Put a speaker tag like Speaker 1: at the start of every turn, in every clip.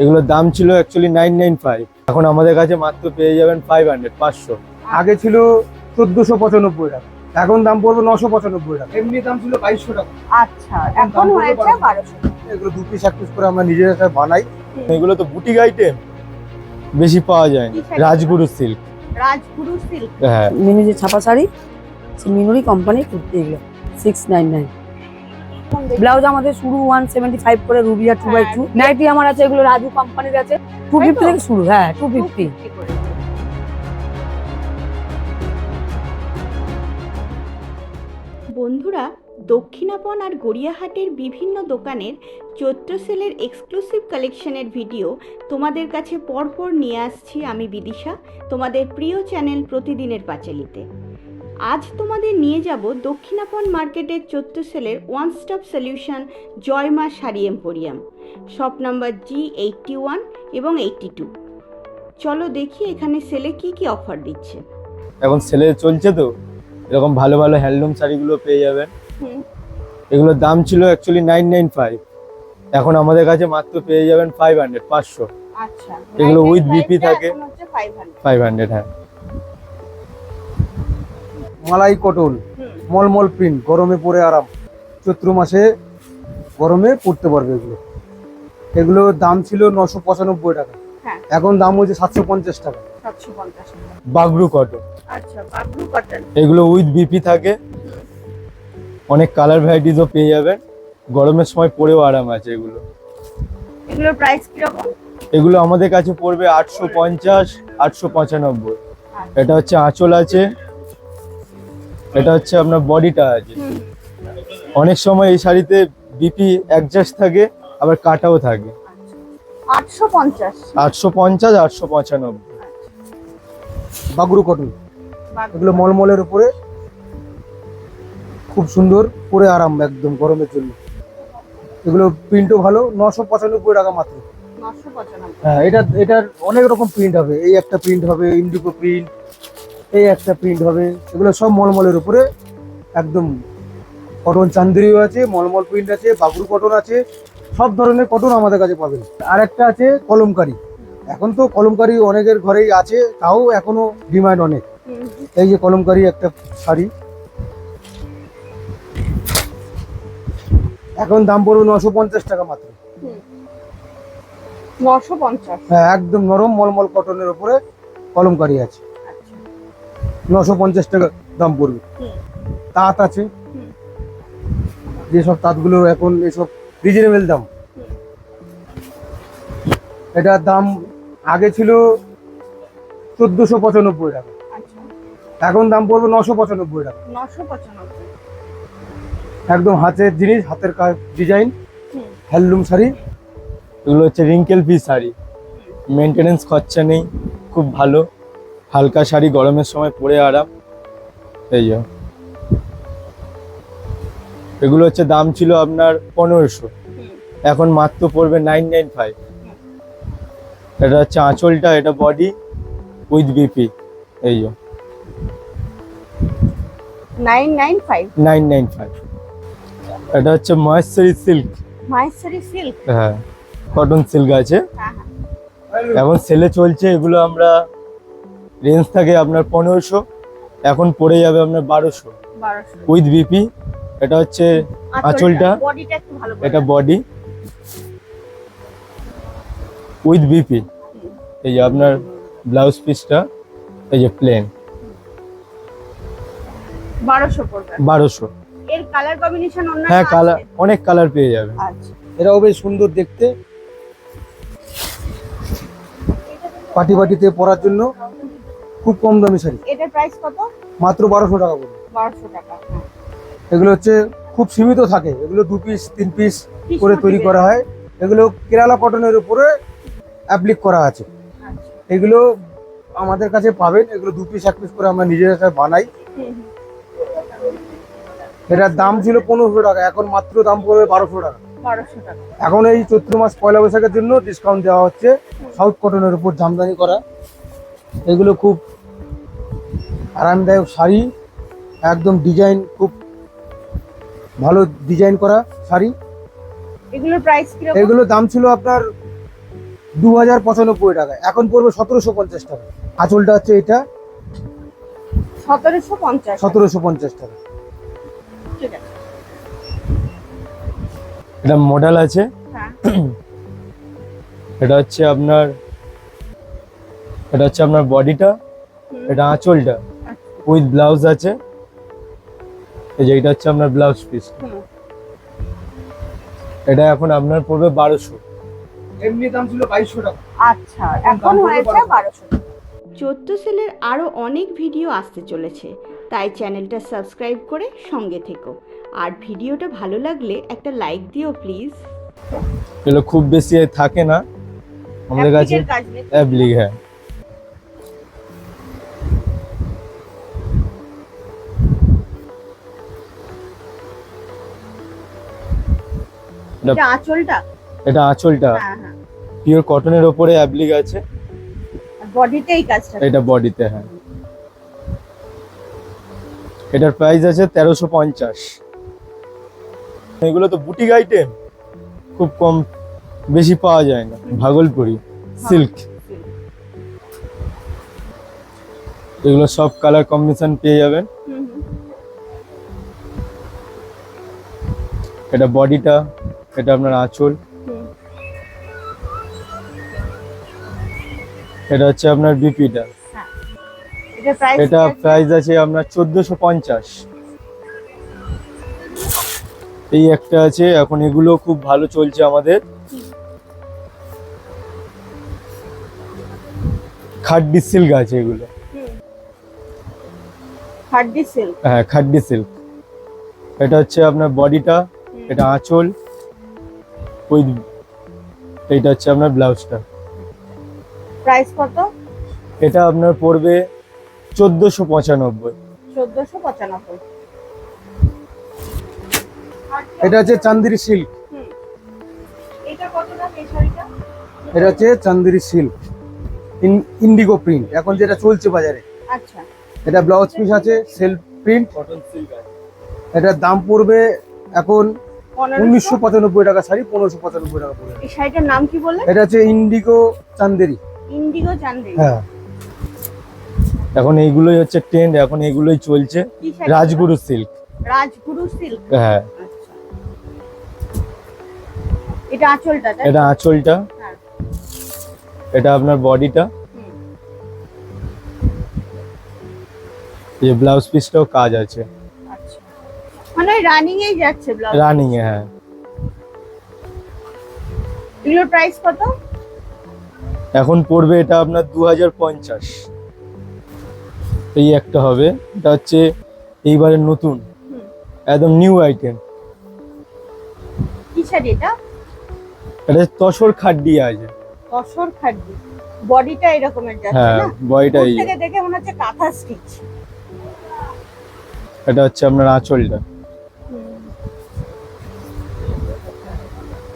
Speaker 1: এগুলোর দাম ছিল অ্যাকচুয়ালি 995, এখন আমাদের কাছে মাত্র পেয়ে যাবেন 500।
Speaker 2: আগে ছিল 1495 টাকা, এখন দাম পড়বে 995 টাকা। এমনি দাম ছিল 2200 টাকা।
Speaker 3: আচ্ছা, এখন হয়েছে 1200।
Speaker 2: এগুলো 2 পিস 1 পিস করে আমরা নিজেরা বানাই।
Speaker 1: এগুলো তো বুটিক আইটেম, বেশি পাওয়া যায় না। Rajguru silk,
Speaker 3: Rajguru silk.
Speaker 1: হ্যাঁ
Speaker 4: মিনু যে ছাপা শাড়ি, সেই মিনুরই কোম্পানির কুর্তি এগুলো 699। ব্লাউজ আমাদের শুরু 175 করে, রুবিয়া 2x2। নাইটি আমার আছে, এগুলো রাজু কোম্পানির আছে 250 থেকে শুরু। হ্যাঁ 250।
Speaker 5: বন্ধুরা, দক্ষিণাপন আর গড়িয়াহাটের বিভিন্ন দোকানের চৈত্র সেলের এক্সক্লুসিভ কালেকশনের ভিডিও তোমাদের কাছে পরপর নিয়ে আসছি আমি বিদিশা, তোমাদের প্রিয় চ্যানেল প্রতিদিনের পাঁচালীতে। আজ তোমাদের নিয়ে যাব দক্ষিণাপন মার্কেটের চৈত্র সেলের one stop solution Joyma sari emporium, shop number G81 এবং 82। চলো দেখি এখানে সেলে কি কি অফার দিচ্ছে।
Speaker 1: এখন সেলে চলছে তো, এরকম ভালো ভালো হ্যান্ডলুম শাড়িগুলো পেয়ে যাবেন। এগুলোর দাম ছিল অ্যাকচুয়ালি 995, এখন আমাদের কাছে মাত্র পেয়ে যাবেন 500।
Speaker 3: আচ্ছা,
Speaker 1: এগুলো উইথ বিপি থাকে
Speaker 3: এখন হচ্ছে 500।
Speaker 1: 500। হ্যাঁ
Speaker 2: মালাই কটন, মলমল প্রিন্ট, গরমে পরে আরাম। চৈত্র মাসে গরমে পরতে পারবে এগুলো। এগুলোর দাম ছিল 995 টাকা,
Speaker 3: হ্যাঁ।
Speaker 2: এখন দাম হচ্ছে 750 টাকা।
Speaker 3: 750 টাকা।
Speaker 1: বাগরু কটন,
Speaker 3: আচ্ছা, বাবলু কটন।
Speaker 1: এগুলো উইথ বিপি থাকে, অনেক কালার ভ্যারাইটিসও পেয়ে যাবেন। গরমের সময় পরেও আরাম আছে এগুলো।
Speaker 3: এগুলোর প্রাইস কিরকম?
Speaker 1: এগুলো আমাদের কাছে পড়বে 850, 895। এটা হচ্ছে আঁচল আছে, এটা হচ্ছে আপনার বডিটা আছে। অনেক সময় এই শাড়িতে বিপি অ্যাডজাস্ট থাকে, আবার কাটাও থাকে।
Speaker 3: 850।
Speaker 1: 850, 895।
Speaker 2: বাগরু কটন, এগুলো মলমলের উপরে খুব সুন্দর, পরে আরাম একদম গরমের জন্য। এগুলো প্রিন্টও ভালো, 995 টাকা মাত্র।
Speaker 3: 995।
Speaker 2: হ্যাঁ, এটার অনেক রকম প্রিন্ট হবে। এই একটা প্রিন্ট হবে, ইন্ডিগো প্রিন্ট, এই একটা প্রিন্ট হবে। এগুলো সব মলমলের উপরে একদম। কটন চান্দেরিও আছে, মলমল প্রিন্ট আছে, বাগরু কটন আছে, সব ধরনের কটন আমাদের কাছে পাবেন। আর একটা আছে কলমকারি। এখন তো কলমকারি অনেকের ঘরেই আছে, তাও এখনো ডিমান্ড অনেক। এই যে কলমকারি একটা শাড়ি, এখন দাম পড়বে 950 টাকা মাত্র।
Speaker 3: 950।
Speaker 2: হ্যাঁ, একদম নরম মলমল কটনের উপরে কলমকারি আছে, 950 টাকা দাম পড়বে। তাঁত আছে, যেসব তাঁতগুলো এখন এসব রিজনেবল দাম। এটার দাম আগে ছিল 1495 টাকা,
Speaker 3: আচ্ছা,
Speaker 2: এখন দাম পড়বে 995 টাকা।
Speaker 3: 995।
Speaker 2: একদম হাতের জিনিস, হাতের কাজ, ডিজাইন, হ্যান্ডলুম শাড়ি।
Speaker 1: এগুলো হচ্ছে রিঙ্কেল ফ্রি শাড়ি, মেনটেনেন্স খরচা নেই, খুব ভালো হালকা শাড়ি, গরমের সময় পরে আরাম। এই যে এগুলো হচ্ছে দাম ছিল আপনার 1500, এখন মাত্র পড়বে 995। এটা হচ্ছে আঁচলটা, এটা বডি উইথ বিপি। এই যে
Speaker 3: 995।
Speaker 1: 995। এটা হচ্ছে মহেশ্বরী সিল্ক,
Speaker 3: মাহেশ্বরী সিল্ক।
Speaker 1: হ্যাঁ কটন সিল্ক আছে,
Speaker 3: হ্যাঁ হ্যাঁ।
Speaker 1: এখন সেলে চলছে। এগুলো আমরা রেঞ্জ থাকে আপনার 1500, এখন পড়ে যাবে আপনার 1200
Speaker 3: 1200।
Speaker 1: With BP. এটা হচ্ছে আঁচলটা,
Speaker 3: বডিটা একটু ভালো করে।
Speaker 1: এটা বডি উইথ বিপি। এই যে আপনার ব্লাউজ পিসটা, এই যে প্লেন,
Speaker 3: 1200 পড়বে।
Speaker 1: 1200।
Speaker 3: এর কালার কম্বিনেশন অন্য
Speaker 1: হ্যাঁ কালার, অনেক কালার পেয়ে যাবে।
Speaker 3: আচ্ছা,
Speaker 2: এটাও বেশ সুন্দর দেখতে, পার্টি পার্টিতে পরার জন্য খুব কম দামি শাড়ি,
Speaker 3: এটার প্রাইস কত?
Speaker 2: মাত্র 1200 টাকা পড়বে।
Speaker 3: 1200 টাকা। হ্যাঁ।
Speaker 2: এগুলো হচ্ছে খুব সীমিত থাকে, এগুলো 2 পিস 3 পিস
Speaker 3: Piece
Speaker 2: করে তৈরি
Speaker 3: material।
Speaker 2: করা হয়। এগুলো কেরালা কটনের উপরে অ্যাপ্লিক করা আছে।
Speaker 3: আচ্ছা।
Speaker 2: এগুলো আমাদের কাছে পাবেন, এগুলো 2 পিস 1 পিস করে আমরা নিজেরা বানাই। এটার দাম ছিল 1500 টাকা, এখন মাত্র দাম পড়বে 1200 টাকা।
Speaker 3: 1200 টাকা।
Speaker 2: এখন এই চৈত্র মাস পয়লা বৈশাখের জন্য ডিসকাউন্ট দেওয়া হচ্ছে, সাউথ কটনের উপর জামদানি করা। এগুলো খুব আরামদায়ক শাড়ি, একদম ডিজাইন খুব ভালো ডিজাইন করা শাড়ি।
Speaker 3: এগুলোর প্রাইস কিরকম?
Speaker 2: এগুলো দাম ছিল আপনার 2095 টাকা, এখন পড়বে 1750 টাকা। আঁচলটা হচ্ছে এটা
Speaker 3: 1750।
Speaker 2: 1750 টাকা।
Speaker 3: ঠিক আছে।
Speaker 1: এটা মডেল আছে,
Speaker 3: হ্যাঁ।
Speaker 1: এটা হচ্ছে আপনার বডিটা, এটা আঁচলটা উইথ ব্লাউজ আছে। এই যে এটা হচ্ছে আপনার ব্লাউজ পিস।
Speaker 3: হুম।
Speaker 1: এটা এখন আপনার পড়বে 1200।
Speaker 2: এমনি দাম ছিল 2200 টাকা।
Speaker 3: আচ্ছা, এখন হয়েছে 1200।
Speaker 5: 14 সেলের আরও অনেক ভিডিও আসতে চলেছে, তাই চ্যানেলটা সাবস্ক্রাইব করে সঙ্গে থেকো। আর ভিডিওটা ভালো লাগলে একটা লাইক দিও প্লিজ।
Speaker 1: এগুলো খুব বেশি থাকে না আমাদের কাছে,
Speaker 3: অ্যাপ্লিকের কাজ নেই।
Speaker 1: অ্যাপ্লিক। হ্যাঁ,
Speaker 3: এটা আঁচলটা।
Speaker 1: এটা আঁচলটা
Speaker 3: হ্যাঁ হ্যাঁ।
Speaker 1: পিওর কটনের ওপরে অ্যাপ্লিক আছে।
Speaker 3: বডিতে এই কাজটা।
Speaker 1: এটা বডিতে। হ্যাঁ, এটার প্রাইস আছে 1350। এগুলো তো বুটিক আইটেম, খুব কম, বেশি পাওয়া যায় না। ভাগলপুরি সিল্ক, এগুলো সব কালার কম্বিনেশন পেয়ে যাবেন।
Speaker 3: হুম হুম।
Speaker 1: এটা বডিটা, এটা আপনার আঁচল,
Speaker 3: হুম।
Speaker 1: এটা হচ্ছে আপনার বিপিটা।
Speaker 3: হ্যাঁ। এটা প্রাইস
Speaker 1: এটা প্রাইস আছে আপনার 1450। এই একটা আছে, এখন এগুলো খুব ভালো চলছে আমাদের, খাড্ডি সিল্ক আছে এগুলো।
Speaker 3: হার্ডি সিল্ক।
Speaker 1: হ্যাঁ, খাড্ডি সিল্ক। এটা হচ্ছে আপনার বডিটা, এটা আঁচল উইথ, এইটা হচ্ছে আপনার ব্লাউজটা।
Speaker 3: প্রাইস কত?
Speaker 1: এটা আপনার পড়বে 1495।
Speaker 3: 1495।
Speaker 2: এটা হচ্ছে চান্দেরি সিল্ক।
Speaker 3: এটা কত দাম এই শাড়িটা?
Speaker 2: এটা হচ্ছে চান্দেরি সিল্ক ইন্ডিগো প্রিন্ট, এখন যেটা চলছে বাজারে।
Speaker 3: আচ্ছা।
Speaker 2: এটা ব্লাউজ পিস আছে সেলফ প্রিন্ট।
Speaker 1: কটন সিল্ক আছে।
Speaker 2: এটার দাম পড়বে এখন
Speaker 3: 1500।
Speaker 2: 1995 টাকা শাড়ি, 1595 টাকা পড়বে।
Speaker 3: এই শাড়িটার নাম কি বললেন?
Speaker 2: এটা হচ্ছে ইন্ডিগো চান্দেরি।
Speaker 3: ইন্ডিগো চান্দেরি।
Speaker 2: হ্যাঁ,
Speaker 1: এখন এইগুলোই হচ্ছে ট্রেন্ড, এখন এগুলোই চলছে।
Speaker 3: কি শাড়ি?
Speaker 1: রাজগুরু সিল্ক।
Speaker 3: রাজগুরু সিল্ক।
Speaker 1: হ্যাঁ,
Speaker 3: আচ্ছা। এটা আঁচলটা তাই?
Speaker 1: এটা আঁচলটা,
Speaker 3: হ্যাঁ।
Speaker 1: এটা আপনার বডিটা,
Speaker 3: হুম।
Speaker 1: এই ব্লাউজ পিসটাও কাজ আছে
Speaker 3: আচ্ছা। মানে রানিং এই যাচ্ছে ব্লাউজ।
Speaker 1: রানিং এ। হ্যাঁ,
Speaker 3: এগুলোর প্রাইস কত?
Speaker 1: এখন পড়বে এটা আপনার 2050। এই একটা হবে, এটা হচ্ছে এইবারের নতুন,
Speaker 3: হুম।
Speaker 1: একদম নিউ আইটেম।
Speaker 3: কি শাড়ি এটা?
Speaker 1: এটা তসর খাড্ডি আছে।
Speaker 3: তসর খাড্ডি। বডিটা এরকমের যাচ্ছে
Speaker 1: হ্যাঁ,
Speaker 3: না?
Speaker 1: বডিটা
Speaker 3: দূর
Speaker 1: এই,
Speaker 3: থেকে দেখে মনে হচ্ছে কাঁথা স্টিচ।
Speaker 1: এটা হচ্ছে আপনার আঁচলটা।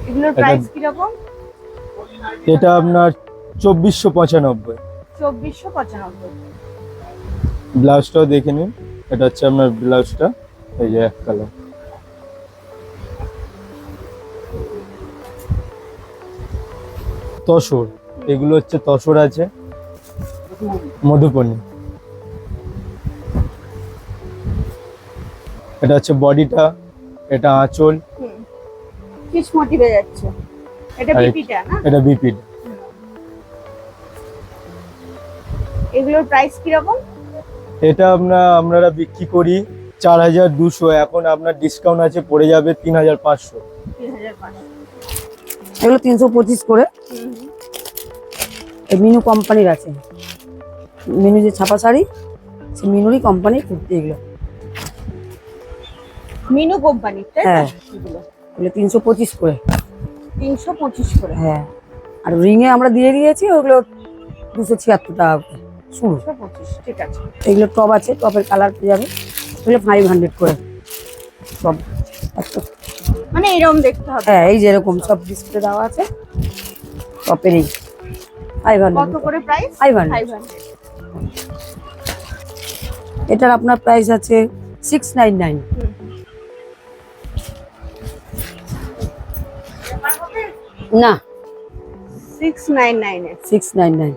Speaker 3: এগুলোর প্রাইস কি রকম?
Speaker 1: এটা আপনার 2495।
Speaker 3: 2495।
Speaker 1: ব্লাউজটাও দেখে নিন, এটা হচ্ছে আপনার ব্লাউজটা, এই যে এক কালার। তসর, এগুলো হচ্ছে তসর আছে, মধুবনী। এটা হচ্ছে বডিটা, এটা আঁচল,
Speaker 3: হুম। কিস মোটিভে যাচ্ছে। এটা
Speaker 1: আর
Speaker 3: বিপিটা না?
Speaker 1: এটা বিপিড।
Speaker 3: এগুলোর প্রাইস কি রকম?
Speaker 1: এটা আমরা বিক্রি করি 4200, এখন আপনার ডিসকাউন্ট আছে, পড়ে যাবে 3500।
Speaker 3: 3500।
Speaker 4: এগুলো 325 করে।
Speaker 3: হুম।
Speaker 4: এই মিনু কোম্পানির আছে, মিনু যে ছাপা শাড়ি, সে মিনুরই কোম্পানির কুর্তি এগুলো।
Speaker 3: মিনু কোম্পানির তাই না?
Speaker 4: হ্যাঁ।
Speaker 3: এগুলো
Speaker 4: এগুলো 325 করে।
Speaker 3: 325 করে।
Speaker 4: হ্যাঁ, আর রিংয়ে আমরা দিয়ে দিয়েছি ওগুলো 276 টাকা করে শুরু।
Speaker 3: 225, ঠিক আছে।
Speaker 4: এগুলো টপ আছে, টপের কালার পেয়ে যাবে, এগুলো 500 করে সব একটা।
Speaker 3: মানে এরকম দেখতে হবে।
Speaker 4: হ্যাঁ, এই যেরকম সব ডিসপ্লে দেওয়া আছে টপের, এই 500
Speaker 3: কত করে প্রাইস?
Speaker 4: 500।
Speaker 3: 500।
Speaker 4: এটার আপনার প্রাইস আছে 699। না,
Speaker 3: 699
Speaker 4: 699।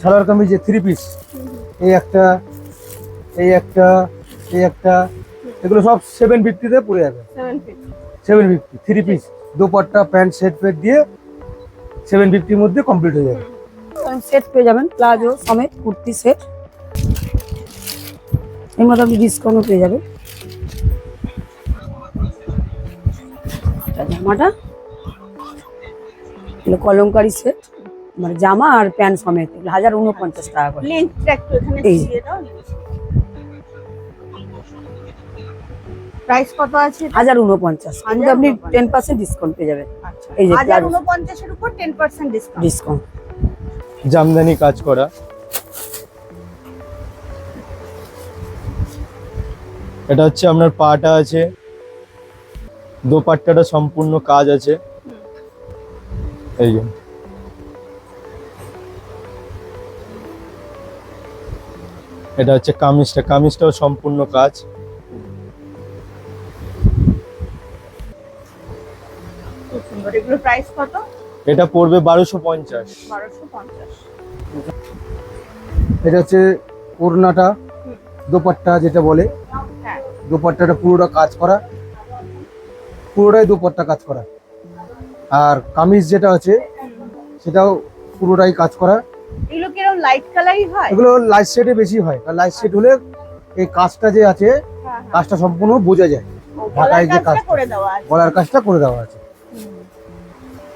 Speaker 2: সালোয়ার কামিজে 3 পিস, এই একটা, এই একটা, এই একটা, এগুলো সব 750 তে পড়ে যাবে। 750 3 পিস, দোপাট্টা প্যান্ট সেট ফেট দিয়ে 750 এর মধ্যে কমপ্লিট হয়ে যাবে।
Speaker 4: সেট পেয়ে যাবেন, প্লাজো সমেত কুর্তি সেট। এর মধ্যে আপনি ডিসকাউন্টও পেয়ে যাবেন। জামাটা এগুলো কলমকারি সেট, মানে জামা আর প্যান্ট সমেত 1049 টাকা করে।
Speaker 3: লিংকটা একটু এখানে
Speaker 4: এই যে।
Speaker 3: দিয়ে দাও। প্রাইস কত আছে?
Speaker 4: 1049, কিন্তু আপনি 10% ডিসকাউন্ট পেয়ে যাবেন।
Speaker 3: আচ্ছা,
Speaker 4: এই যে
Speaker 3: 1049 এর উপর 10% ডিসকাউন্ট।
Speaker 4: ডিসকাউন্ট।
Speaker 1: জামদানি কাজ করা, এটা হচ্ছে আপনার পাটা আছে, দোপাট্টাটা সম্পূর্ণ কাজ আছে। এই যে এটা হচ্ছে কামিজটা, কামিজটাও সম্পূর্ণ কাজ।
Speaker 3: খুব সুন্দর। এগুলো প্রাইস কত?
Speaker 1: এটা পড়বে 1250।
Speaker 3: 1250।
Speaker 2: এটা হচ্ছে ওড়নাটা, দোপাট্টা যেটা বলে,
Speaker 3: হ্যাঁ,
Speaker 2: দোপাট্টাটা পুরোটা কাজ করা, পুরোটাই দোপাট্টা কাজ করা। আর কামিজ যেটা আছে সেটাও পুরোটাই কাজ করা।
Speaker 3: এগুলো কি এরকম লাইট কালারই হয়?
Speaker 2: এগুলো লাইট শেডে বেশি হয়, আর লাইট শেড হলে এই কাজটা যে আছে,
Speaker 3: হ্যাঁ,
Speaker 2: কাজটা সম্পূর্ণ বোঝা যায়।
Speaker 3: গলার
Speaker 2: ঢাকায় যে
Speaker 3: কাজটা
Speaker 2: কাজটা
Speaker 3: করে দেওয়া আছে।
Speaker 2: গলার কাজটা করে দেওয়া আছে।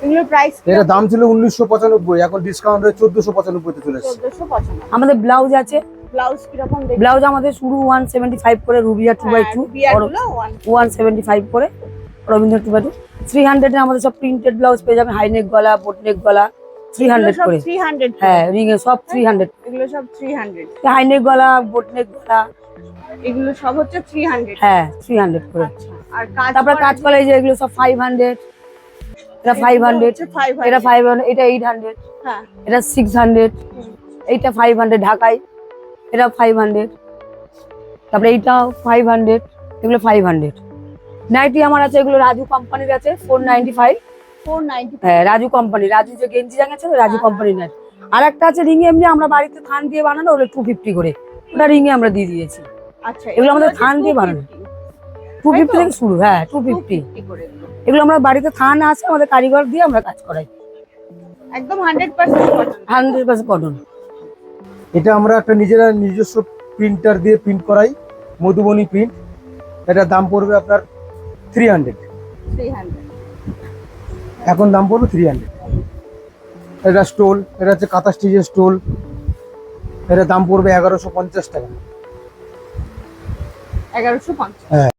Speaker 3: এগুলোর প্রাইস
Speaker 2: এটা দাম ছিল 1995, এখন ডিসকাউন্ট হয়ে 1495 তে চলে এসেছে।
Speaker 3: 1495।
Speaker 4: আমাদের ব্লাউজ আছে,
Speaker 3: ব্লাউজ কি রকম দেখতে?
Speaker 4: ব্লাউজ আমাদের শুরু 175 করে, রুবিয়া 2x2
Speaker 3: বিয়ারগুলো
Speaker 4: 175 করে, রবীন্দ্র 2x2 300 এর আমাদের সব প্রিন্টেড ব্লাউজ পেয়ে যাবেন, হাই নেক গলা, বোট নেক গলা 300 করে।
Speaker 3: 300।
Speaker 4: হ্যাঁ, রিং এ সব 300,
Speaker 3: এগুলো সব 300।
Speaker 4: হাই নেক গলা, বোট নেক গলা,
Speaker 3: এগুলো সব হচ্ছে 300।
Speaker 4: হ্যাঁ 300 করে।
Speaker 3: আচ্ছা, আর কাজ
Speaker 4: তারপরে কাজ করা এই যে এগুলো সব 500, এটা 500, এটা 500, এটা 800,
Speaker 3: হ্যাঁ,
Speaker 4: এটা 600, এইটা 500 ঢাকাই, এটা 500, তারপরে এইটাও 500, এগুলো 500। নাইটি আমার আছে, এগুলো রাজু কোম্পানির আছে 495।
Speaker 3: 490।
Speaker 4: হ্যাঁ, রাজু কোম্পানি, রাজু যে গেঞ্জি জাঙ্গা আছে রাজু কোম্পানির নাইটি। আর একটা আছে রিং এমনি আমরা বাড়িতে থান দিয়ে বানানো, ওটা 250 করে, ওটা রিং এ আমরা দিয়ে দিয়েছি।
Speaker 3: আচ্ছা,
Speaker 4: এগুলো আমাদের থান দিয়ে বানানো, 250 থেকে শুরু। হ্যাঁ 250।
Speaker 3: 250 করে এগুলো।
Speaker 4: এগুলো আমরা বাড়িতে থান আছে, আমাদের কারিগর দিয়ে আমরা কাজ করাই,
Speaker 3: একদম 100% কটন।
Speaker 4: 100% কটন।
Speaker 2: এটা আমরা একটা নিজস্ব প্রিন্টার দিয়ে প্রিন্ট করাই, মধুবনী প্রিন্ট। এটা দাম পড়বে আপনার 300,
Speaker 3: 300।
Speaker 2: এখন দাম পড়বে 300। এটা স্টোল, এটা হচ্ছে কাঁথা স্টিচের স্টোল, এটা দাম পড়বে 1150 টাকা।
Speaker 3: 1150।
Speaker 2: হ্যাঁ।